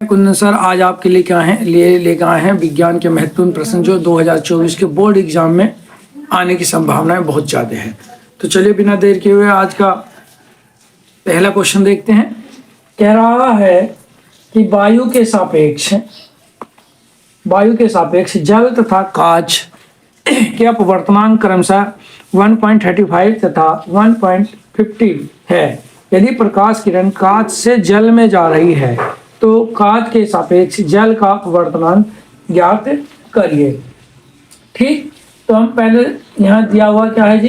Kundan sir आज आपके लिए क्या है लेकर आए हैं विज्ञान के महत्वपूर्ण प्रश्न जो 2024 के बोर्ड एग्जाम में आने की संभावनाएं बहुत ज़्यादा है। तो चलिए बिना देर किए हुए आज का पहला क्वेश्चन देखते हैं। कह रहा है कि वायु के सापेक्ष जल तथा कांच के अपवर्तनांक क्रमशः 1.35 तथा 1.50 है। यदि प्रकाश किरण कांच से जल में जा रही है तो कांच के सापेक्ष जल का अपवर्तनांक ज्ञात करिए। ठीक, तो हम पहले यहाँ दिया हुआ क्या है जी,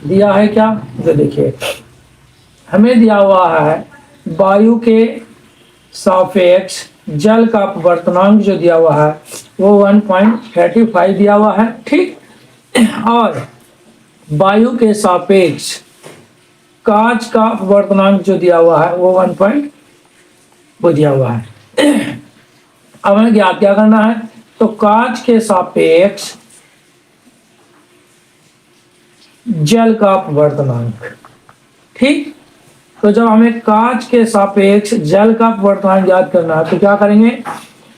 दिया है क्या, जो देखिए हमें दिया हुआ है वायु के सापेक्ष जल का अपवर्तनांक जो दिया हुआ है वो 1.35 दिया हुआ है। ठीक, और वायु के सापेक्ष कांच का अपवर्तनांक जो दिया हुआ है वो 1. वो दिया हुआ है। अब हमें ज्ञात क्या करना है, तो कांच के सापेक्ष जल का अपवर्तनांक। ठीक, तो जब हमें कांच के सापेक्ष जल का अपवर्तनांक ज्ञात करना है तो क्या करेंगे,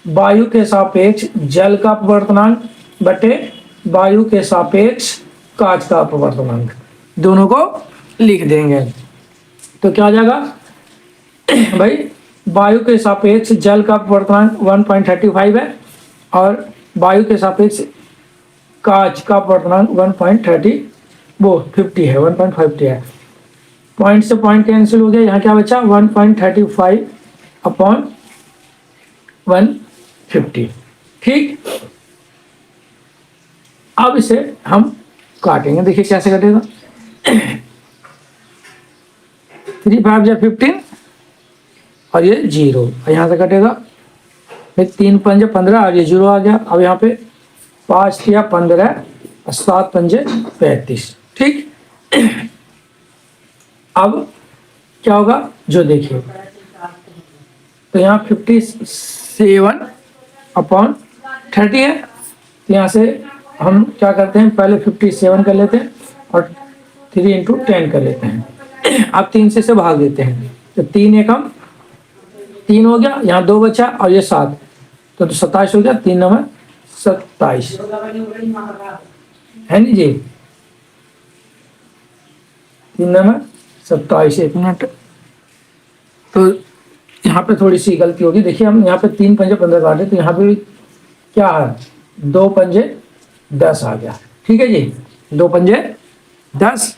वायु के सापेक्ष जल का अपवर्तनांक बटे वायु के सापेक्ष कांच का अपवर्तनांक, दोनों को लिख देंगे। तो क्या आ जाएगा भाई, वायु के सापेक्ष जल का अपवर्तनांक 1.35 है और वायु के सापेक्ष कांच का अपवर्तनांक 1.50 है, 1.50 है। पॉइंट से पॉइंट कैंसिल हो गया, यहाँ क्या बचा 1.35 अपॉन 150। ठीक, अब इसे हम काटेंगे, देखिए कैसे कटेगा। 3 5 या 15 और ये 0, यहाँ से कटेगा, फिर 3 5 15 और ये 0 आ गया। अब यहाँ पे 5 या 15 और 7 5 35। ठीक, अब क्या होगा जो देखिए, तो यहाँ 57 अपॉन 30 है। तो यहाँ से हम क्या करते हैं, पहले 57 कर लेते हैं और 3 × 10 कर लेते हैं। अब 3 से भाग देते हैं, तो 3 एकम 3 हो गया, यहाँ 2 बचा और ये 7, तो 27 हो गया। 3 9 27 है नहीं जी, 3 9 27। 1 मिनट, तो यहाँ पे थोड़ी सी गलती होगी। देखिए हम यहाँ पे 3 5 15 काटे, तो यहाँ पे क्या है 2 5 10 आ गया। ठीक है जी, 2 5 10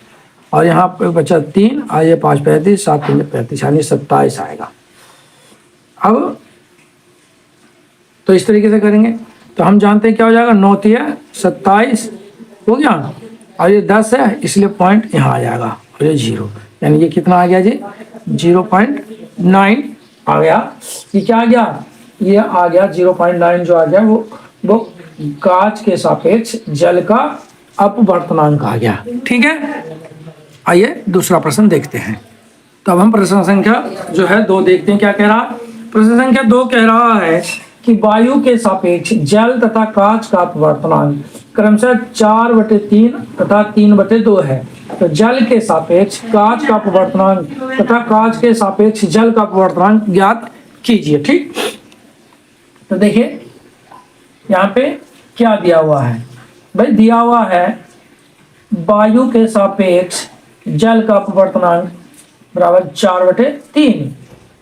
और यहाँ पे बचा 3 और ये 5 35 7 5 35 यानी 27 आएगा। अब तो इस तरीके से करेंगे तो हम जानते हैं क्या हो जाएगा, 9 3 27 हो गया और ये 10 है इसलिए पॉइंट यहाँ आ जाएगा और ये 0, यानी ये कितना आ गया जी 0.9 आ गया। ये क्या आ गया, ये आ गया 0.9 जो आ गया वो कांच के सापेक्ष जल का अपवर्तनांक आ गया। ठीक है, आइए दूसरा प्रश्न देखते हैं। तो अब हम प्रश्न संख्या जो है 2 देखते हैं क्या कह रहा। प्रश्न संख्या 2 कह रहा है कि वायु के सापेक्ष जल तथा कांच का अपवर्तनांक क्रमशः 4/3 तथा 3/2 है। तो जल के सापेक्ष कांच का अपवर्तनांक तथा कांच के सापेक्ष जल का अपवर्तनांक ज्ञात कीजिए। ठीक, तो देखिए यहाँ पे क्या दिया हुआ है भाई, दिया हुआ है वायु के सापेक्ष जल का अपवर्तनांक बराबर 4/3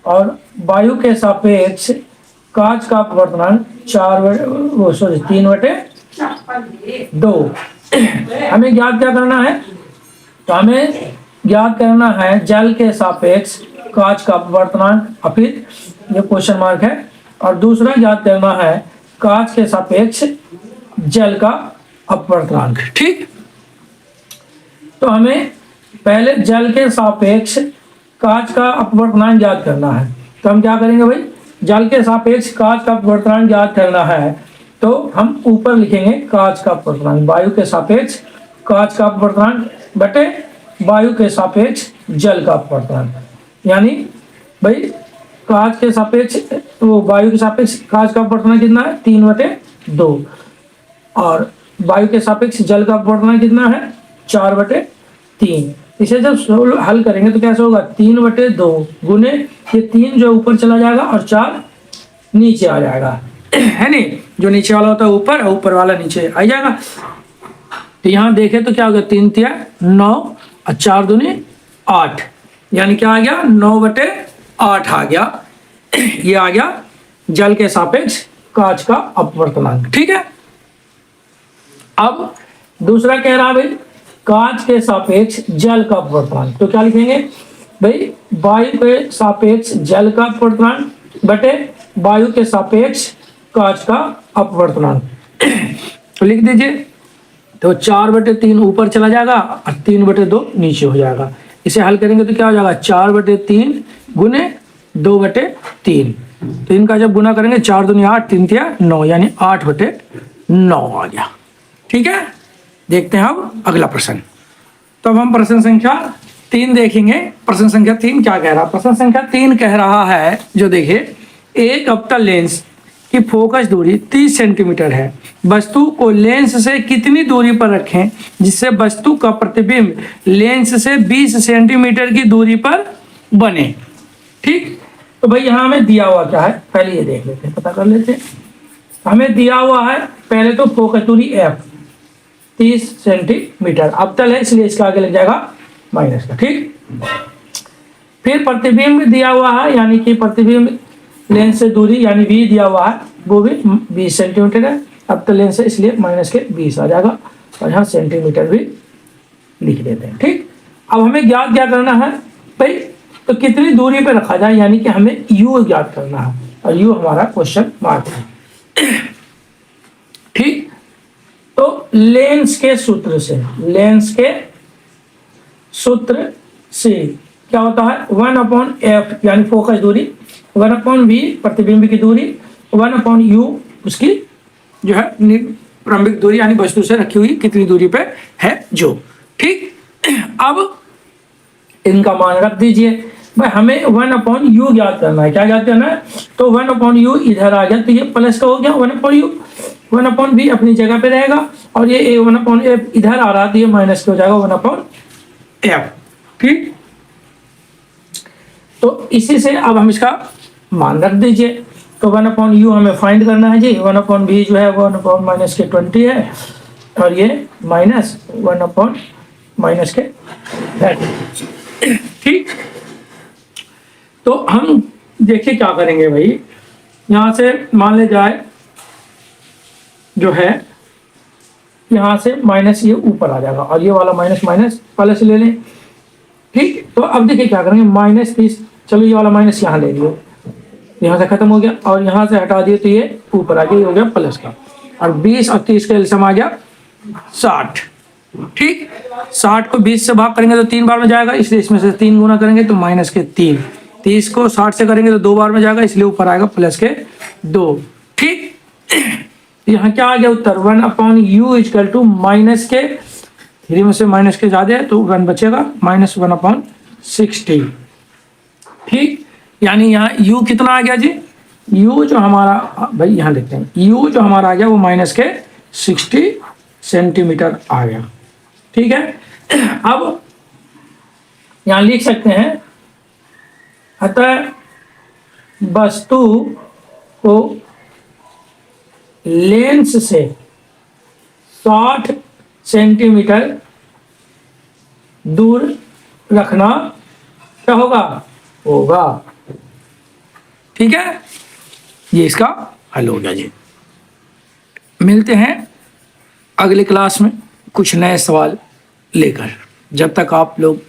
और वायु के सापेक्ष कांच का अपवर्तनांक 3/2। हमें ज्ञात क्या करना है, तो हमें ज्ञात करना है जल के सापेक्ष कांच का अपवर्तनांक, और फिर ये क्वेश्चन मार्क है, और दूसरा ज्ञात करना है कांच के सापेक्ष जल का अपवर्तनांक। ठीक, तो हमें पहले जल के सापेक्ष कांच का अपवर्तनांक ज्ञात करना है। तो हम क्या करेंगे भाई, जल के सापेक्ष कांच का अपवर्तनांक ज्ञात करना है तो हम ऊपर लिखेंगे कांच का अपवर्तनांक, वायु के सापेक्ष कांच का अपवर्तनांक बटे वायु के सापेक्ष जल का अपवर्तनांक। यानी भाई कांच के सापेक्ष, तो वायु के सापेक्ष कांच का अपवर्तनांक कितना है 3/2 और वायु के सापेक्ष जल का अपवर्तनांक कितना है 4/3। इसे जब हल करेंगे तो कैसे होगा, 3/2 गुने ये 3 जो ऊपर चला जाएगा और 4 नीचे आ जाएगा, है नहीं, जो नीचे वाला होता है ऊपर और ऊपर वाला नीचे आ जाएगा। तो यहाँ देखें तो क्या हो गया, 3 तिया 9 और 4 दूनी 8, यानी क्या आ गया 9/8 आ गया। ये आ गया जल के सापेक्ष कांच का अपवर्तनांक। ठीक है, अब दूसरा कह रहा भाई कांच के सापेक्ष जल का अपवर्तनांक, तो क्या लिखेंगे भाई, वायु के सापेक्ष जल का अपवर्तनांक बटे वायु के सापेक्ष कांच का अपवर्तनांक। तो लिख दीजिए, तो 4/3 ऊपर चला जाएगा और 3/2 नीचे हो जाएगा। इसे हल करेंगे तो क्या हो जाएगा, 4/3 गुने 2/3, तो इनका जब गुना करेंगे 4 दूनी 8, 3 तिया 9, यानी 8/9 आ गया। ठीक है, देखते हैं अब अगला प्रश्न। तो अब हम प्रश्न संख्या 3 देखेंगे। प्रश्न संख्या 3 क्या कह रहा है, प्रश्न संख्या 3 कह रहा है, जो देखिए, एक अवतल लेंस की फोकस दूरी 30 सेंटीमीटर है, वस्तु को लेंस से कितनी दूरी पर रखें जिससे वस्तु का प्रतिबिंब लेंस से 20 सेंटीमीटर की दूरी पर बने। ठीक, तो भाई यहाँ हमें दिया हुआ क्या है, पहले ये देख लेते हैं, पता कर लेते हैं। हमें दिया हुआ है पहले तो फोकस दूरी f 30 सेंटीमीटर, अवतल है इसलिए इसका आगे लग जाएगा माइनस का। ठीक, फिर प्रतिबिंब दिया हुआ है, यानी कि प्रतिबिंब लेंस से दूरी यानी v दिया हुआ है, वो भी 20 सेंटीमीटर है, अवतल लेंस है इसलिए माइनस के 20 आ जाएगा, और यहाँ सेंटीमीटर भी लिख देते हैं। ठीक, अब हमें ज्ञात क्या करना है भाई, तो कितनी दूरी पे रखा जाए, यानी कि हमें u ज्ञात करना है, और u हमारा क्वेश्चन मार्क है। ठीक, तो लेंस के सूत्र से क्या होता है, 1/f यानी फोकस दूरी, 1/v प्रतिबिंब की दूरी, 1/u उसकी जो है प्रारंभिक दूरी यानी वस्तु से रखी हुई कितनी दूरी पे है जो। ठीक, अब इनका मान रख दीजिए भाई, हमें 1/u ज्ञात करना है। क्या ज्ञात करना है, तो 1/u इधर आ गया तो ये प्लस का हो गया 1/u, 1/v अपनी जगह पे रहेगा, और ये 1/f इधर आ रहा तो ये माइनस का हो जाएगा 1/f। ठीक, तो इसी से अब हम इसका मान रख दीजिए, तो 1/u हमें फाइंड करना है जी, 1/v जो है वो 1/-20 है, और ये माइनस 1/-30। ठीक, तो हम देखिए क्या करेंगे भाई, यहाँ से मान ले जाए जो है, यहाँ से माइनस ये ऊपर आ जाएगा, और ये वाला माइनस माइनस प्लस ले लें। ठीक, तो अब देखिए क्या करेंगे, -30, चलो ये वाला माइनस यहाँ ले लियो, यहाँ से खत्म हो गया, और यहाँ से हटा दिए तो ये ऊपर आ गया, ये हो गया प्लस का, और 20 और 30 का एलसीएम आ गया 60। ठीक, 60 को 20 से भाग करेंगे तो 3 बार में जाएगा, इसलिए इसमें से 3 गुना करेंगे तो -3। 30 को 60 से करेंगे तो 2 बार में जाएगा, इसलिए ऊपर आएगा +2। ठीक, यहाँ क्या आ गया उत्तर, 1/u = माइनस के 3 में से माइनस के ज्यादा है तो 1 बचेगा, -1/60। ठीक, यानी यहाँ u कितना आ गया जी, u जो हमारा भाई यहाँ देखते हैं, u जो हमारा आ गया वो -60 सेंटीमीटर आ गया। ठीक है, अब यहाँ लिख सकते हैं, अतः वस्तु को लेंस से 60 सेंटीमीटर दूर रखना क्या होगा। ठीक है, ये इसका हल हो गया जी। मिलते हैं अगले क्लास में कुछ नए सवाल लेकर। जब तक आप लोग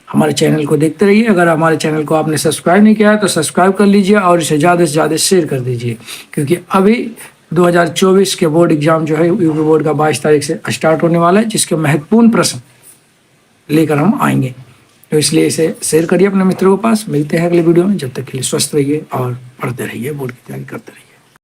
हमारे चैनल को देखते रहिए। अगर हमारे चैनल को आपने सब्सक्राइब नहीं किया है तो सब्सक्राइब कर लीजिए और इसे ज़्यादा से ज़्यादा शेयर कर दीजिए, क्योंकि अभी 2024 के बोर्ड एग्ज़ाम जो है यूपी बोर्ड का 22 तारीख से स्टार्ट होने वाला है, जिसके महत्वपूर्ण प्रश्न लेकर हम आएंगे। तो इसलिए इसे शेयर करिए अपने मित्रों के पास। मिलते हैं अगले वीडियो में, जब तक के लिए स्वस्थ रहिए और पढ़ते रहिए, बोर्ड की तैयारी करते रहिए।